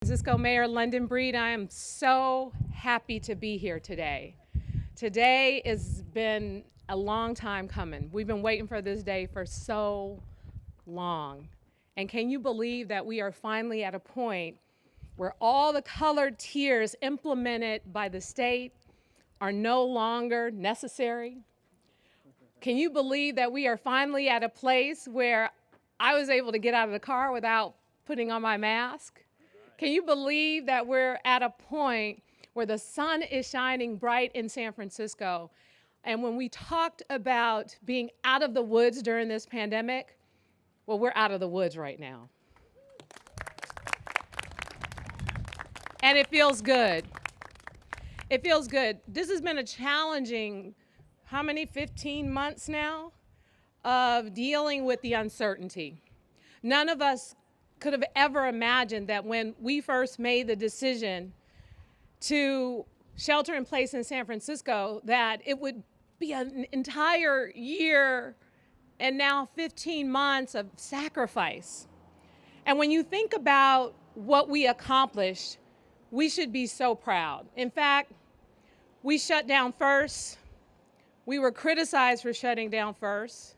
Francisco Mayor London Breed, I am so happy to be here today. Today has been a long time coming. We've been waiting for this day for so long. And can you believe that we are finally at a point where all the colored tiers implemented by the state are no longer necessary? Can you believe that we are finally at a place where I was able to get out of the car without putting on my mask? Can you believe that we're at a point where the sun is shining bright in San Francisco? And when we talked about being out of the woods during this pandemic, well, we're out of the woods right now. And it feels good. It feels good. This has been a challenging, 15 months now of dealing with the uncertainty. None of us could have ever imagined that when we first made the decision to shelter in place in San Francisco, that it would be an entire year and now 15 months of sacrifice. And when you think about what we accomplished, we should be so proud. In fact, we shut down first. We were criticized for shutting down first.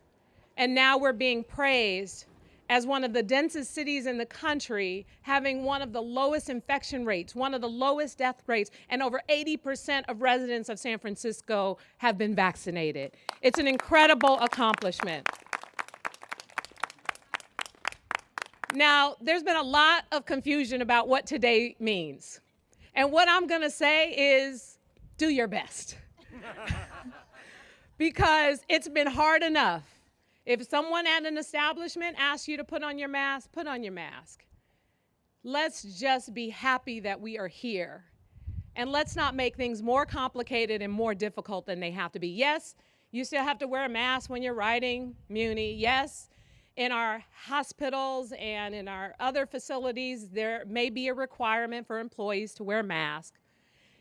And now we're being praised as one of the densest cities in the country, having one of the lowest infection rates, one of the lowest death rates, and over 80% of residents of San Francisco have been vaccinated. It's an incredible accomplishment. Now, there's been a lot of confusion about what today means. And what I'm gonna say is, do your best. Because it's been hard enough. If someone at an establishment asks you to put on your mask, put on your mask. Let's just be happy that we are here. And let's not make things more complicated and more difficult than they have to be. Yes, you still have to wear a mask when you're riding Muni. Yes, in our hospitals and in our other facilities, there may be a requirement for employees to wear masks.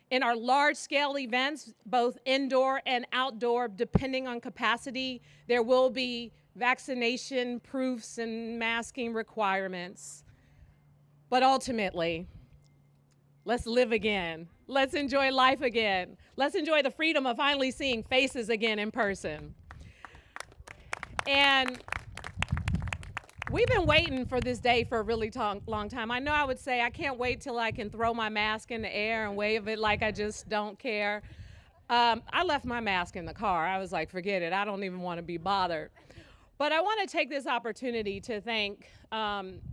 In our large-scale events, both indoor and outdoor, depending on capacity, there will be vaccination proofs and masking requirements. But ultimately, let's live again. Let's enjoy life again. Let's enjoy the freedom of finally seeing faces again in person. And we've been waiting for this day for a really long time. I know I would say I can't wait till I can throw my mask in the air and wave it like I just don't care. I left my mask in the car. I was like, forget it. I don't even want to be bothered. But I want to take this opportunity to thank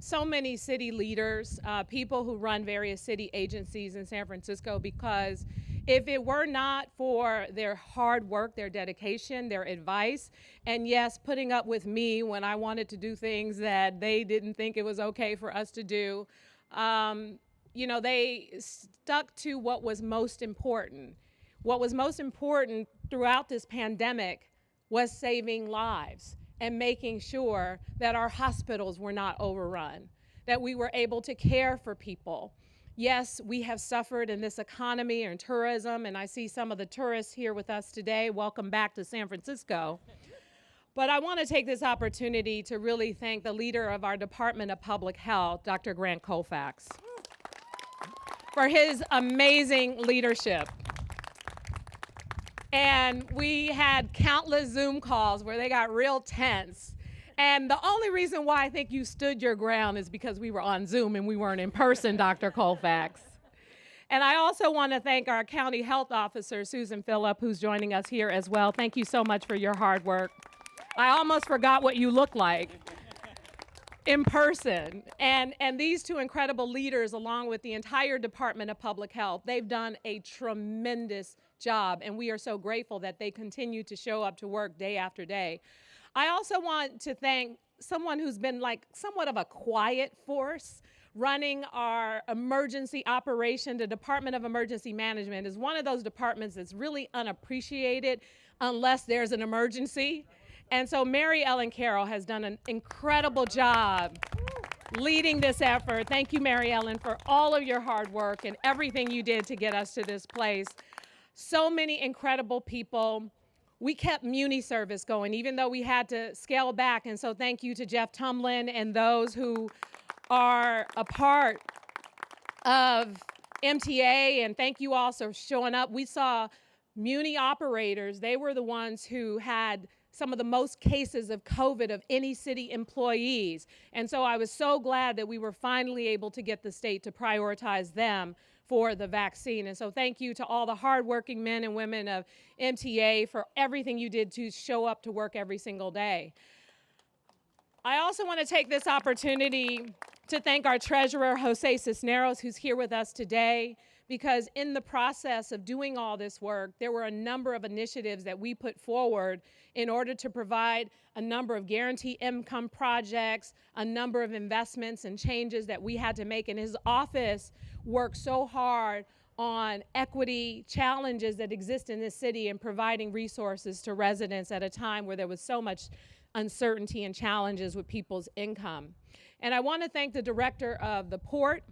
so many city leaders, people who run various city agencies in San Francisco, because if it were not for their hard work, their dedication, their advice, and yes, putting up with me when I wanted to do things that they didn't think it was okay for us to do, they stuck to what was most important. What was most important throughout this pandemic was saving lives and making sure that our hospitals were not overrun, that we were able to care for people. Yes, we have suffered in this economy and tourism, and I see some of the tourists here with us today. Welcome back to San Francisco. But I want to take this opportunity to really thank the leader of our Department of Public Health, Dr. Grant Colfax, for his amazing leadership. And we had countless Zoom calls where they got real tense. And the only reason why I think you stood your ground is because we were on Zoom and we weren't in person, Dr. Colfax. And I also want to thank our county health officer, Susan Phillip, who's joining us here as well. Thank you so much for your hard work. I almost forgot what you look like in person. And these two incredible leaders, along with the entire Department of Public Health, they've done a tremendous job. And we are so grateful that they continue to show up to work day after day. I also want to thank someone who's been like somewhat of a quiet force running our emergency operation. The Department of Emergency Management is one of those departments that's really unappreciated unless there's an emergency. And so Mary Ellen Carroll has done an incredible job leading this effort. Thank you, Mary Ellen, for all of your hard work and everything you did to get us to this place. So many incredible people. We kept Muni service going, even though we had to scale back. And so thank you to Jeff Tumlin and those who are a part of MTA, and thank you all for showing up. We saw Muni operators. They were the ones who had some of the most cases of COVID of any city employees. And so I was so glad that we were finally able to get the state to prioritize them for the vaccine. And so thank you to all the hardworking men and women of MTA for everything you did to show up to work every single day. I also want to take this opportunity to thank our treasurer, Jose Cisneros, who's here with us today, because in the process of doing all this work, there were a number of initiatives that we put forward in order to provide a number of guaranteed income projects, a number of investments and changes that we had to make. And his office worked so hard on equity challenges that exist in this city and providing resources to residents at a time where there was so much uncertainty and challenges with people's income. And I want to thank the director of the port.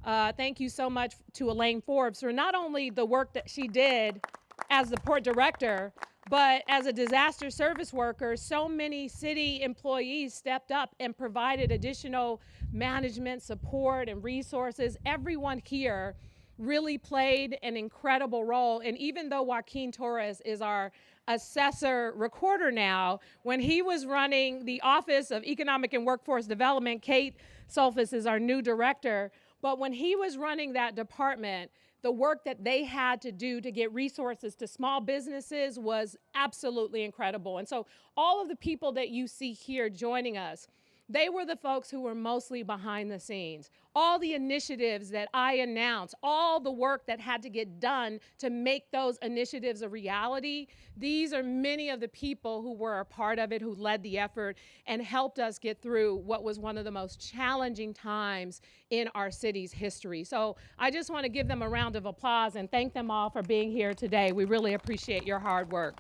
Thank you so much to Elaine Forbes for not only the work that she did as the port director, but as a disaster service worker. So many city employees stepped up and provided additional management support and resources. Everyone here really played an incredible role. And even though Joaquin Torres is our assessor recorder now, when he was running the Office of Economic and Workforce Development, Kate Sulfus is our new director, but when he was running that department, the work that they had to do to get resources to small businesses was absolutely incredible. And so all of the people that you see here joining us, they were the folks who were mostly behind the scenes. All the initiatives that I announced, all the work that had to get done to make those initiatives a reality, these are many of the people who were a part of it, who led the effort and helped us get through what was one of the most challenging times in our city's history. So I just want to give them a round of applause and thank them all for being here today. We really appreciate your hard work.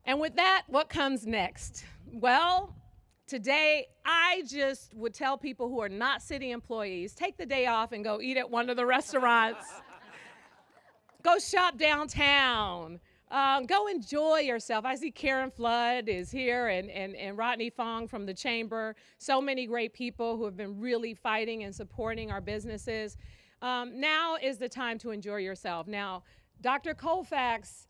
And with that, what comes next? Well, today, I just would tell people who are not city employees, take the day off and go eat at one of the restaurants. Go shop downtown. Go enjoy yourself. I see Karen Flood is here and Rodney Fong from the Chamber. So many great people who have been really fighting and supporting our businesses. Now is the time to enjoy yourself. Now, Dr. Colfax,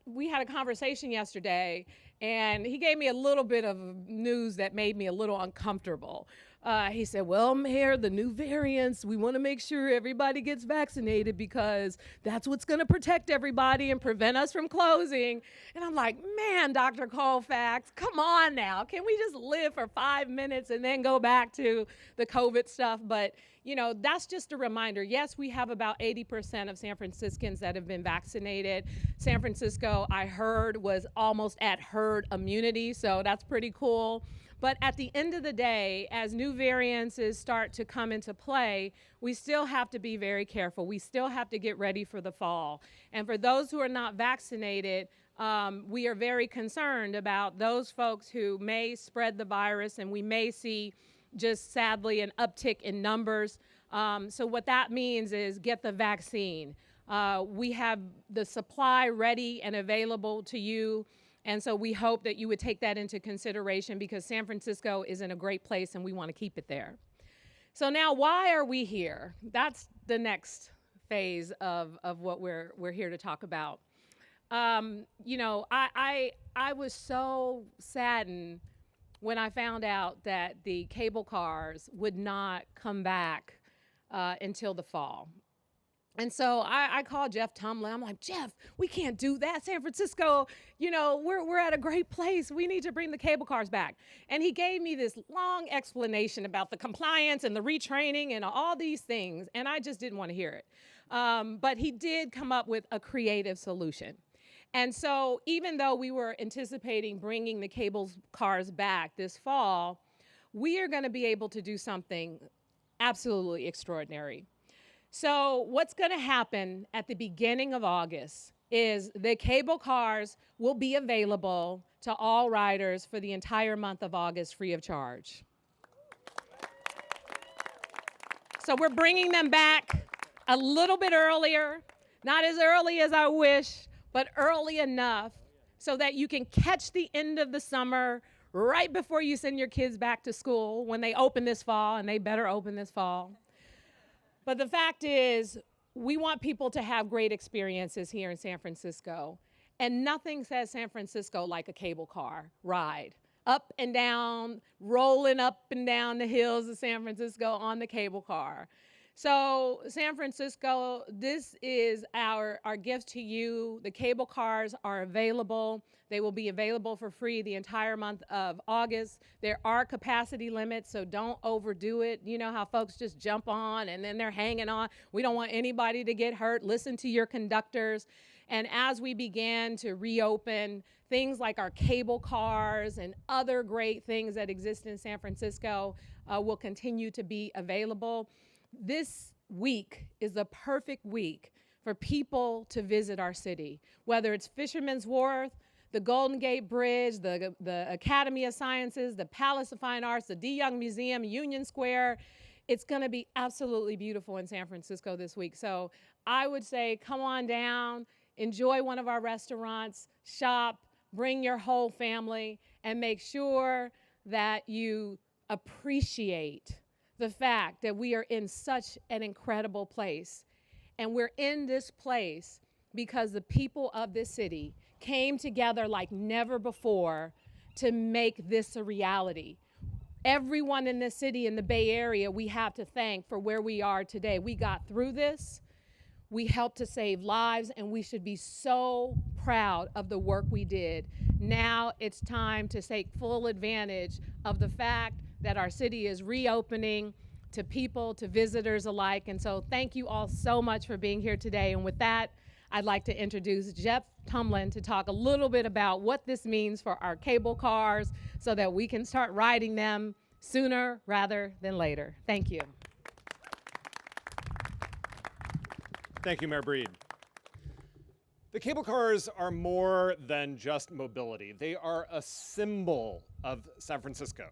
we had a conversation yesterday, and he gave me a little bit of news that made me a little uncomfortable. He said, well, Mayor, the new variants, we want to make sure everybody gets vaccinated because that's what's going to protect everybody and prevent us from closing. And I'm like, man, Dr. Colfax, come on now. Can we just live for 5 minutes and then go back to the COVID stuff? But, you know, that's just a reminder. Yes, we have about 80% of San Franciscans that have been vaccinated. San Francisco, I heard, was almost at herd immunity, so that's pretty cool. But at the end of the day, as new variants start to come into play, we still have to be very careful. We still have to get ready for the fall. And for those who are not vaccinated, we are very concerned about those folks who may spread the virus, and we may see just sadly an uptick in numbers. So what that means is get the vaccine. We have the supply ready and available to you. And so we hope that you would take that into consideration because San Francisco is in a great place and we want to keep it there. So now, why are we here? That's the next phase of what we're here to talk about. You know, I was so saddened when I found out that the cable cars would not come back until the fall. And so I called Jeff Tumlin. I'm like, Jeff, we can't do that. San Francisco, you know, we're at a great place. We need to bring the cable cars back. And he gave me this long explanation about the compliance and the retraining and all these things. And I just didn't want to hear it. But he did come up with a creative solution. And so even though we were anticipating bringing the cable cars back this fall, we are going to be able to do something absolutely extraordinary. So what's going to happen at the beginning of August is the cable cars will be available to all riders for the entire month of August free of charge. So we're bringing them back a little bit earlier, not as early as I wish, but early enough so that you can catch the end of the summer right before you send your kids back to school when they open this fall, and they better open this fall. But the fact is, we want people to have great experiences here in San Francisco. And nothing says San Francisco like a cable car ride. Up and down, rolling up and down the hills of San Francisco on the cable car. So San Francisco, this is our gift to you. The cable cars are available. They will be available for free the entire month of August. There are capacity limits, so don't overdo it. You know how folks just jump on and then they're hanging on. We don't want anybody to get hurt. Listen to your conductors. And as we began to reopen, things like our cable cars and other great things that exist in San Francisco will continue to be available. This week is the perfect week for people to visit our city, whether it's Fisherman's Wharf, the Golden Gate Bridge, the Academy of Sciences, the Palace of Fine Arts, the De Young Museum, Union Square. It's going to be absolutely beautiful in San Francisco this week. So I would say come on down, enjoy one of our restaurants, shop, bring your whole family, and make sure that you appreciate the fact that we are in such an incredible place. And we're in this place because the people of this city came together like never before to make this a reality. Everyone in this city, in the Bay Area, we have to thank for where we are today. We got through this. We helped to save lives, and we should be so proud of the work we did. Now it's time to take full advantage of the fact that our city is reopening to people, to visitors alike. And so thank you all so much for being here today. And with that, I'd like to introduce Jeff Tumlin to talk a little bit about what this means for our cable cars so that we can start riding them sooner rather than later. Thank you. Thank you, Mayor Breed. The cable cars are more than just mobility. They are a symbol of San Francisco.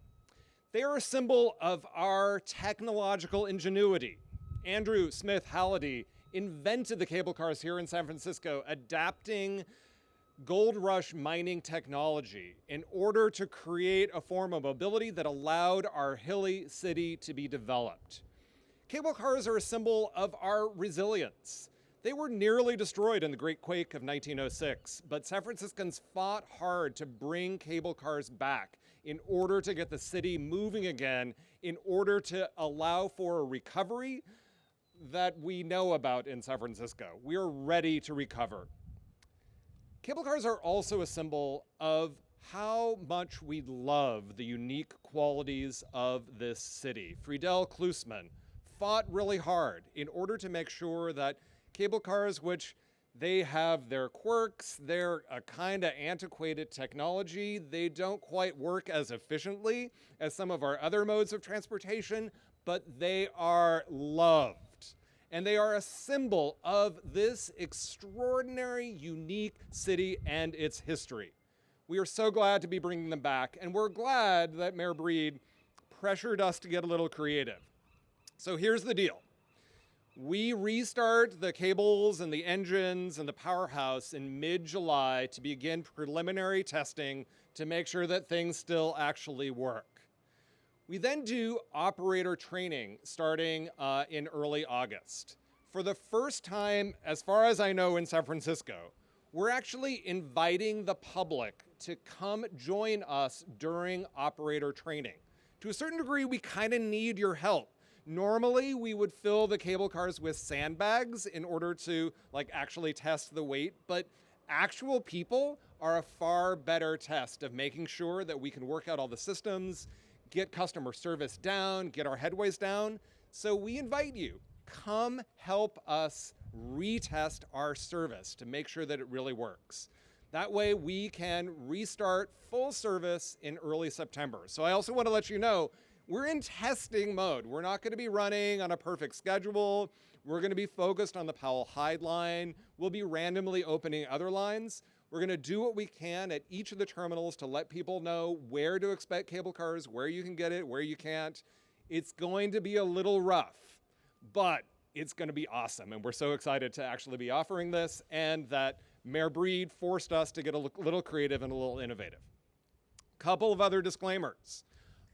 They are a symbol of our technological ingenuity. Andrew Smith Halliday invented the cable cars here in San Francisco, adapting gold rush mining technology in order to create a form of mobility that allowed our hilly city to be developed. Cable cars are a symbol of our resilience. They were nearly destroyed in the Great Quake of 1906, but San Franciscans fought hard to bring cable cars back in order to get the city moving again, in order to allow for a recovery that we know about in San Francisco. We are ready to recover. Cable cars are also a symbol of how much we love the unique qualities of this city. Friedel Klusman fought really hard in order to make sure that cable cars, which they have their quirks, they're a kind of antiquated technology, they don't quite work as efficiently as some of our other modes of transportation, but they are loved. And they are a symbol of this extraordinary, unique city and its history. We are so glad to be bringing them back, and we're glad that Mayor Breed pressured us to get a little creative. So here's the deal. We restart the cables and the engines and the powerhouse in mid-July to begin preliminary testing to make sure that things still actually work. We then do operator training starting in early August. For the first time, as far as I know, in San Francisco, we're actually inviting the public to come join us during operator training. To a certain degree, we kind of need your help. Normally, we would fill the cable cars with sandbags in order to actually test the weight, but actual people are a far better test of making sure that we can work out all the systems, get customer service down, get our headways down. So we invite you, come help us retest our service to make sure that it really works. That way we can restart full service in early September. So I also want to let you know, we're in testing mode. We're not going to be running on a perfect schedule. We're going to be focused on the Powell-Hyde line. We'll be randomly opening other lines. We're going to do what we can at each of the terminals to let people know where to expect cable cars, where you can get it, where you can't. It's going to be a little rough, but it's going to be awesome. And we're so excited to actually be offering this, and that Mayor Breed forced us to get a little creative and a little innovative. Couple of other disclaimers.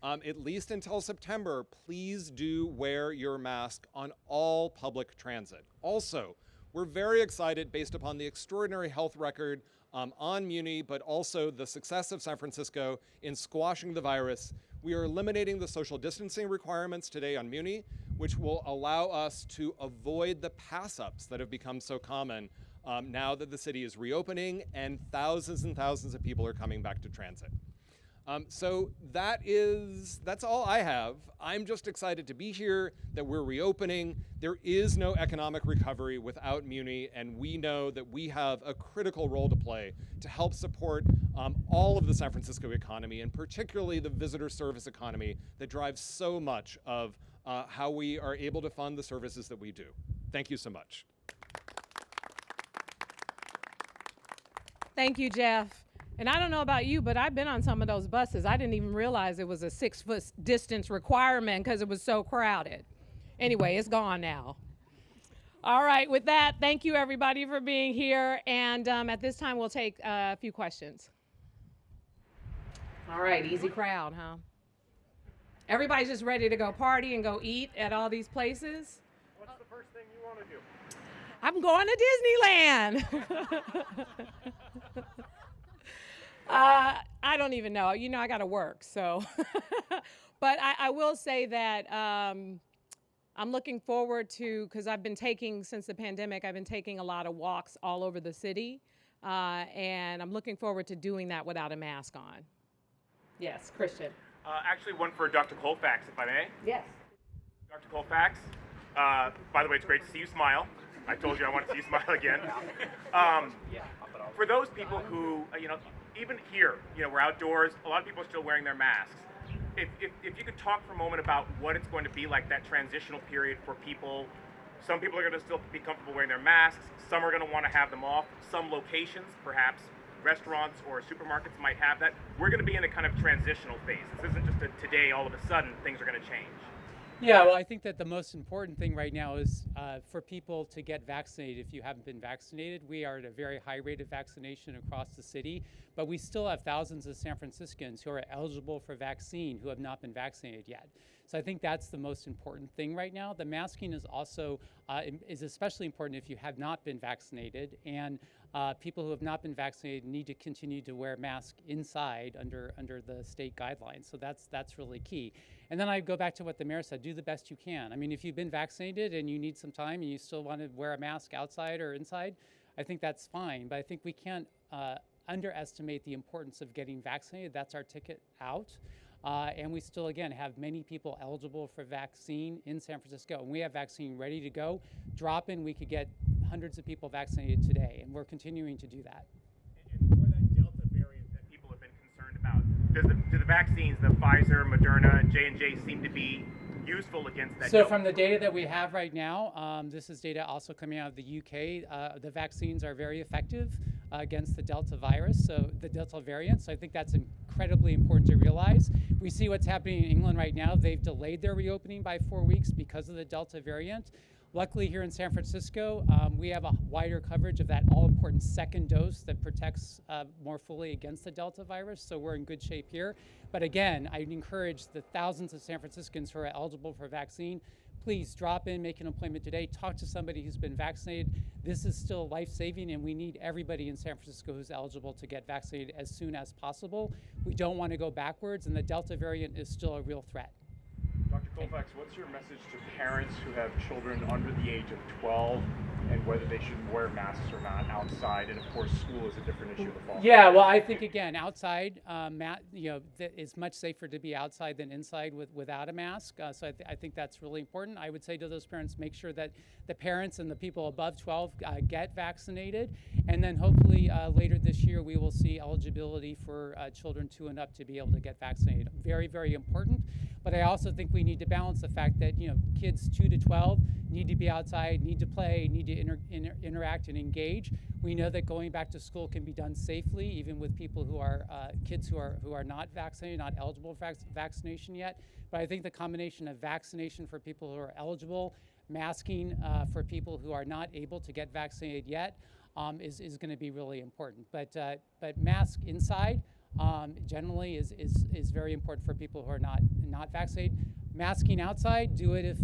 At least until September, please do wear your mask on all public transit. Also, we're very excited based upon the extraordinary health record on Muni, but also the success of San Francisco in squashing the virus. We are eliminating the social distancing requirements today on Muni, which will allow us to avoid the pass-ups that have become so common now that the city is reopening and thousands of people are coming back to transit. So that's all I have. I'm just excited to be here, that we're reopening. There is no economic recovery without Muni, and we know that we have a critical role to play to help support all of the San Francisco economy, and particularly the visitor service economy that drives so much of how we are able to fund the services that we do. Thank you so much. Thank you, Jeff. And I don't know about you, but I've been on some of those buses. I didn't even realize it was a 6-foot distance requirement because it was so crowded. Anyway, it's gone now. All right, with that, thank you everybody for being here. And at this time, we'll take a few questions. All right, easy crowd, huh? Everybody's just ready to go party and go eat at all these places. What's the first thing you want to do? I'm going to Disneyland. I don't even know. You know, I got to work, so. But I will say that I'm looking forward to, because I've been taking, since the pandemic, I've been taking a lot of walks all over the city, and I'm looking forward to doing that without a mask on. Yes, Christian. Actually, one for Dr. Colfax, if I may. Yes. Dr. Colfax, by the way, it's great to see you smile. I told you I want to see you smile again. For those people who, even here, we're outdoors, a lot of people are still wearing their masks. If you could talk for a moment about what it's going to be like, that transitional period for people. Some people are going to still be comfortable wearing their masks. Some are going to want to have them off. Some locations, perhaps restaurants or supermarkets, might have that. We're going to be in a kind of transitional phase. This isn't just a today, all of a sudden, things are going to change. Yeah, well, I think that the most important thing right now is for people to get vaccinated if you haven't been vaccinated. We are at a very high rate of vaccination across the city, but we still have thousands of San Franciscans who are eligible for vaccine who have not been vaccinated yet. So I think that's the most important thing right now. The masking is also is especially important if you have not been vaccinated, and people who have not been vaccinated need to continue to wear masks inside under the state guidelines. So that's really key. And then I go back to what the mayor said, do the best you can. I mean, if you've been vaccinated and you need some time and you still want to wear a mask outside or inside, I think that's fine. But I think we can't underestimate the importance of getting vaccinated. That's our ticket out. And we still, again, have many people eligible for vaccine in San Francisco. And we have vaccine ready to go. Drop in, we could get hundreds of people vaccinated today. And we're continuing to do that. And for that Delta variant that people have been concerned about, do the vaccines, the Pfizer, Moderna, J&J, seem to be useful against that? So Delta? from the data that we have right now, this is data also coming out of the UK, the vaccines are very effective against the Delta virus, so the Delta variant. So I think that's incredibly important to realize. We see what's happening in England right now. They've delayed their reopening by 4 weeks because of the Delta variant. Luckily here in San Francisco, we have a wider coverage of that all-important second dose that protects more fully against the Delta virus, so we're in good shape here. But again, I'd encourage the thousands of San Franciscans who are eligible for vaccine, please drop in, make an appointment today, talk to somebody who's been vaccinated. This is still life-saving, and we need everybody in San Francisco who's eligible to get vaccinated as soon as possible. We don't want to go backwards, and the Delta variant is still a real threat. Dr. Colfax, what's your message to parents who have children under the age of 12 and whether they should wear masks or not outside? And of course, school is a different issue in the fall. Yeah, well, I think again, outside, it's much safer to be outside than inside without a mask. So I think that's really important. I would say to those parents, make sure that the parents and the people above 12 get vaccinated, and then hopefully later this year we will see eligibility for children 2 and up to be able to get vaccinated. Very, very important. But I also think we need to balance the fact that kids 2 to 12 need to be outside, need to play, need to interact and engage. We know that going back to school can be done safely, even with people who are kids who are not vaccinated, not eligible for vaccination yet. But I think the combination of vaccination for people who are eligible, masking for people who are not able to get vaccinated yet, is going to be really important. But mask inside. generally is very important for people who are not vaccinated. Masking outside, do it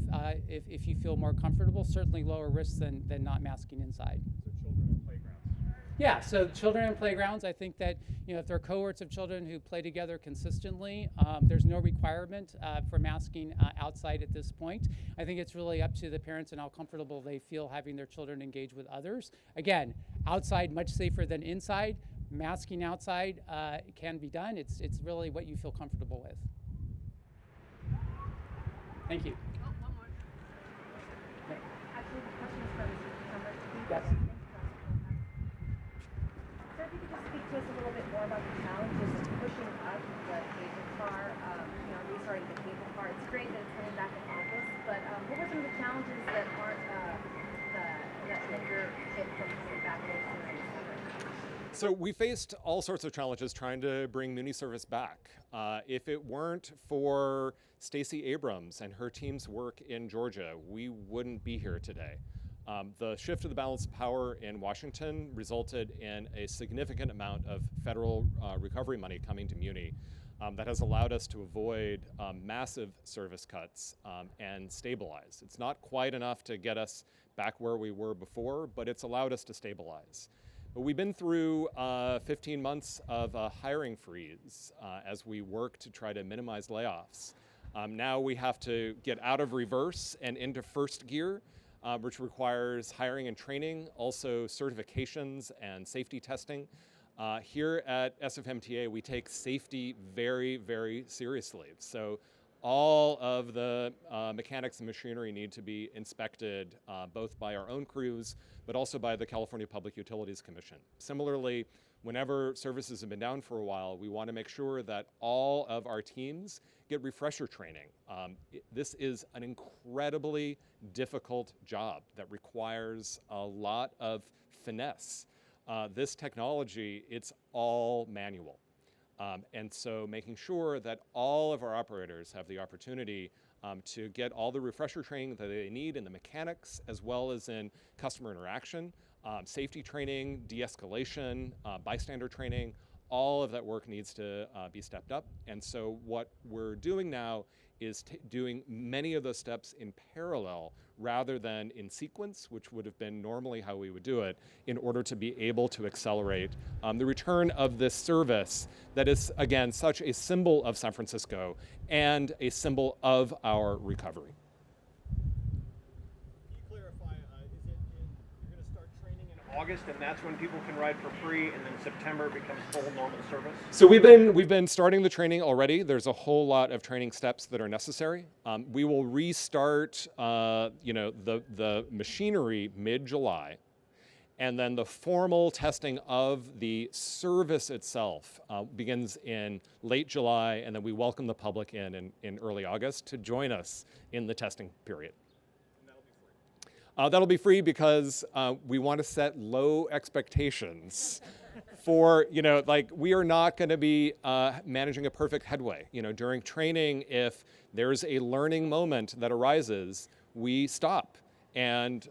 if you feel more comfortable. Certainly lower risk than not masking inside. So children in playgrounds. Yeah, so children in playgrounds, I think that, if there are cohorts of children who play together consistently, there's no requirement for masking outside at this point. I think it's really up to the parents and how comfortable they feel having their children engage with others. Again, outside much safer than inside. Masking outside can be done. It's really what you feel comfortable with. Thank you. Oh, one more. Actually, the question is for Mr. Cucumber. Yes. So if you could just speak to us a little bit more about the challenges of pushing up the cable car, restarting the cable car. It's great that it's coming back in August, but what were some of the challenges that aren't that hinder it from coming back in sooner in summer? So we faced all sorts of challenges trying to bring Muni service back. If it weren't for Stacey Abrams and her team's work in Georgia, we wouldn't be here today. The shift of the balance of power in Washington resulted in a significant amount of federal recovery money coming to Muni that has allowed us to avoid massive service cuts and stabilize. It's not quite enough to get us back where we were before, but it's allowed us to stabilize. But we've been through 15 months of a hiring freeze as we work to try to minimize layoffs. Now we have to get out of reverse and into first gear, which requires hiring and training, also certifications and safety testing. Here at SFMTA, we take safety very, very seriously. So all of the mechanics and machinery need to be inspected both by our own crews, but also by the California Public Utilities Commission. Similarly, whenever services have been down for a while, we want to make sure that all of our teams get refresher training. This is an incredibly difficult job that requires a lot of finesse. This technology, it's all manual. And so making sure that all of our operators have the opportunity to get all the refresher training that they need in the mechanics as well as in customer interaction, safety training, de-escalation, bystander training, all of that work needs to be stepped up. And so what we're doing now is doing many of those steps in parallel rather than in sequence, which would have been normally how we would do it, in order to be able to accelerate the return of this service that is, again, such a symbol of San Francisco and a symbol of our recovery. Can you clarify, you're going to start training in August, and that's when people can ride for free, and then September becomes full normal service? So we've been starting the training already. There's a whole lot of training steps that are necessary. We will restart, the machinery mid-July, and then the formal testing of the service itself begins in late July, and then we welcome the public in early August to join us in the testing period. That'll be free because we want to set low expectations for, we are not going to be managing a perfect headway. During training, if there's a learning moment that arises, we stop and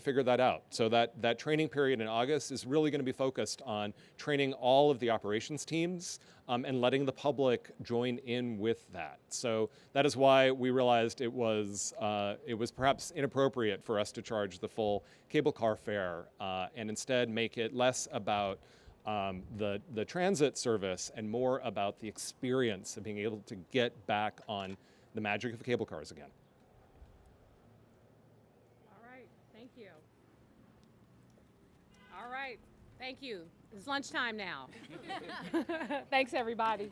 figure that out. So that training period in August is really going to be focused on training all of the operations teams and letting the public join in with that. So that is why we realized it was perhaps inappropriate for us to charge the full cable car fare and instead make it less about the transit service and more about the experience of being able to get back on the magic of cable cars again. Thank you. All right. Thank you. It's lunchtime now. Thanks, everybody.